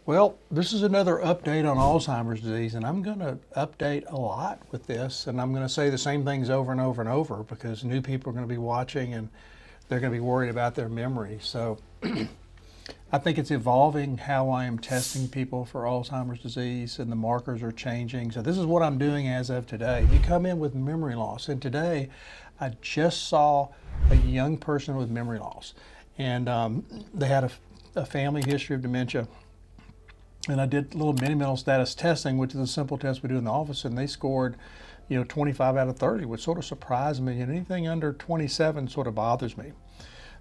Well, this is another update on Alzheimer's disease, and I'm going to update a lot with this, and I'm going to say the same things over and over and over because new people are going to be watching and they're going to be worried about their memory. So I think it's evolving how I am testing people for Alzheimer's disease, and the markers are changing. So this is what I'm doing as of today. You come in with memory loss, and today I just saw a young person with memory loss, and they had a family history of dementia. And I did a little mini mental status testing, which is a simple test we do in the office, and they scored, 25 out of 30, which sort of surprised me. And anything under 27 sort of bothers me.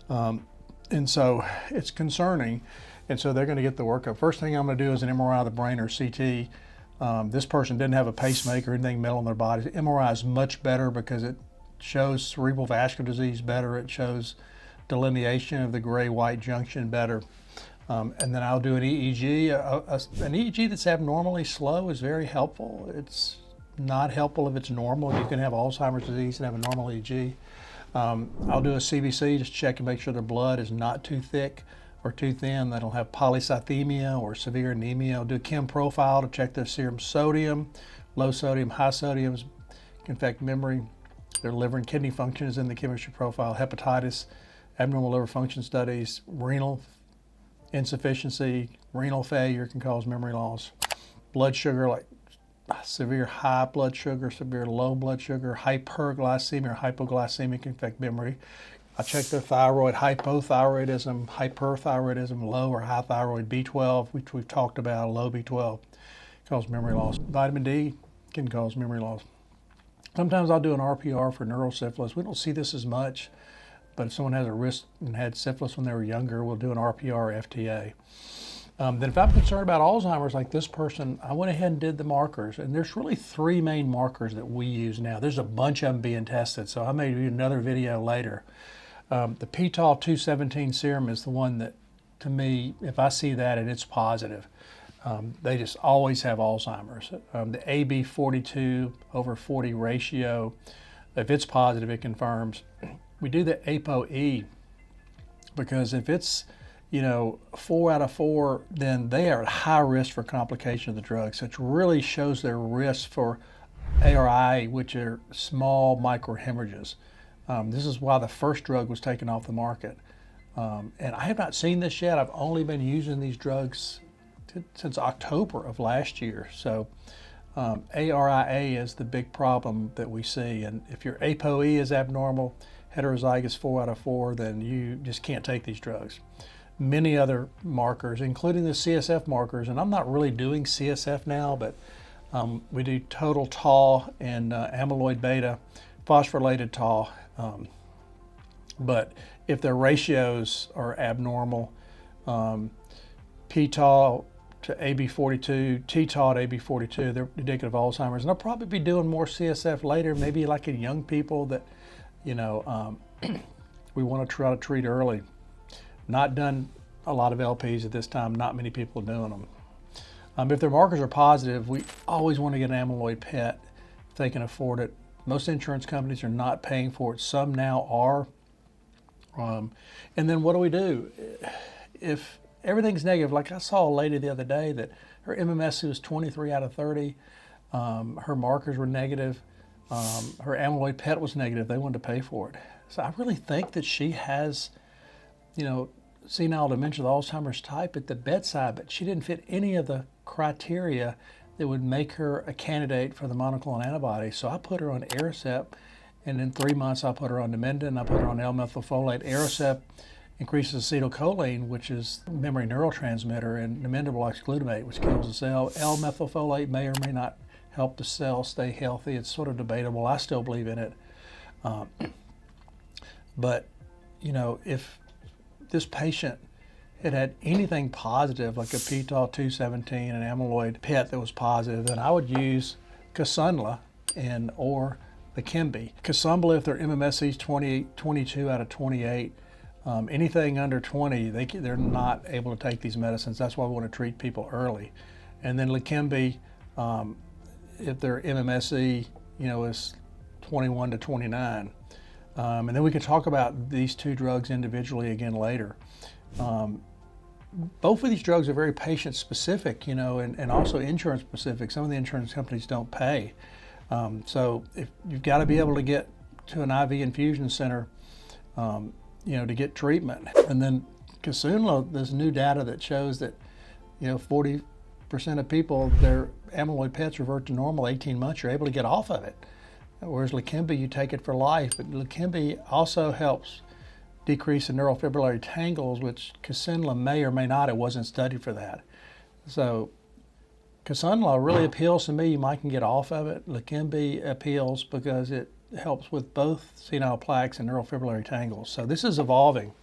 And so it's concerning. And so they're going to get the workup. First thing I'm going to do is an MRI of the brain or CT. This person didn't have a pacemaker or anything metal in their body. MRI is much better because it shows cerebral vascular disease better. It shows delineation of the gray-white junction better. And then I'll do an EEG. An EEG that's abnormally slow is very helpful. It's not helpful if it's normal. You can have Alzheimer's disease and have a normal EEG. I'll do a CBC, just check and make sure their blood is not too thick or too thin. They don't have polycythemia or severe anemia. I'll do a chem profile to check their serum sodium. Low sodium, high sodiums can affect memory. Their liver and kidney function is in the chemistry profile. Hepatitis, abnormal liver function studies, renal insufficiency, renal failure can cause memory loss. Blood sugar, like severe high blood sugar, severe low blood sugar, hyperglycemia or hypoglycemia can affect memory. I check their thyroid, hypothyroidism, hyperthyroidism, low or high thyroid, B12, which we've talked about, low B12 cause memory loss. Vitamin D can cause memory loss. Sometimes I'll do an RPR for neurosyphilis. We don't see this as much, but if someone has a risk and had syphilis when they were younger, we'll do an RPR FTA. Then if I'm concerned about Alzheimer's like this person, I went ahead and did the markers. And there's really three main markers that we use now. There's a bunch of them being tested, so I may do another video later. The p-tau 217 serum is the one that, to me, if I see that and it's positive, they just always have Alzheimer's. The AB42 over 40 ratio, if it's positive, it confirms. We do the APOE because if it's, 4 out of 4, then they are at high risk for complication of the drug. So it really shows their risk for ARI, which are small microhemorrhages. This is why the first drug was taken off the market. And I have not seen this yet. I've only been using these drugs since October of last year. So ARIA is the big problem that we see. And if your APOE is abnormal, heterozygous 4 out of 4, then you just can't take these drugs. Many other markers, including the CSF markers, and I'm not really doing CSF now, but we do total tau and amyloid beta, phosphorylated tau. But if their ratios are abnormal, p-tau to AB42, t-tau to AB42, they're indicative of Alzheimer's. And I'll probably be doing more CSF later, maybe like in young people that we want to try to treat early. Not done a lot of LPs at this time, not many people are doing them. If their markers are positive, we always want to get an amyloid PET if they can afford it. Most insurance companies are not paying for it. Some now are. And then what do? If everything's negative, like I saw a lady the other day that her MMSE was 23 out of 30, her markers were negative, her amyloid PET was negative, they wanted to pay for it. So I really think that she has, senile dementia, the Alzheimer's type at the bedside, but she didn't fit any of the criteria that would make her a candidate for the monoclonal antibody. So I put her on Aricept, and in 3 months I put her on Namenda, I put her on L-methylfolate. Aricept increases acetylcholine, which is a memory neurotransmitter, and Namenda blocks glutamate, which kills the cell. L-methylfolate may or may not help the cell stay healthy. It's sort of debatable. I still believe in it. But, if this patient had anything positive, like a p-tau 217 and amyloid PET that was positive, then I would use Kisunla or Leqembi. Kisunla, if their MMSE is 22 out of 28, anything under 20, they're not able to take these medicines. That's why we want to treat people early. And then Leqembi, if their MMSE, is 21 to 29. And then we can talk about these two drugs individually again later. both of these drugs are very patient specific, you know, and also insurance specific. Some of the insurance companies don't pay. So if you've got to be able to get to an IV infusion center, you know, to get treatment. And then Kisunla, there's new data that shows that, you know, 40% of people, their amyloid PETs revert to normal 18 months, you're able to get off of it. Whereas Leqembi, you take it for life. But Leqembi also helps decrease the neurofibrillary tangles, which Kisunla may or may not. It wasn't studied for that. So Kisunla really appeals to me. You might can get off of it. Leqembi appeals because it helps with both senile plaques and neurofibrillary tangles. So this is evolving.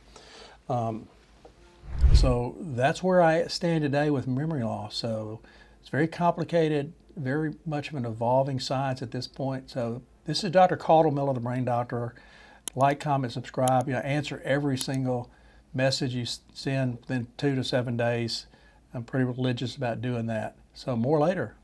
So that's where I stand today with memory loss. So it's very complicated, very much of an evolving science at this point. So this is Dr. Callem Miller, the brain doctor. Like, comment, subscribe. You know, answer every single message you send within 2 to 7 days. I'm pretty religious about doing that. So more later.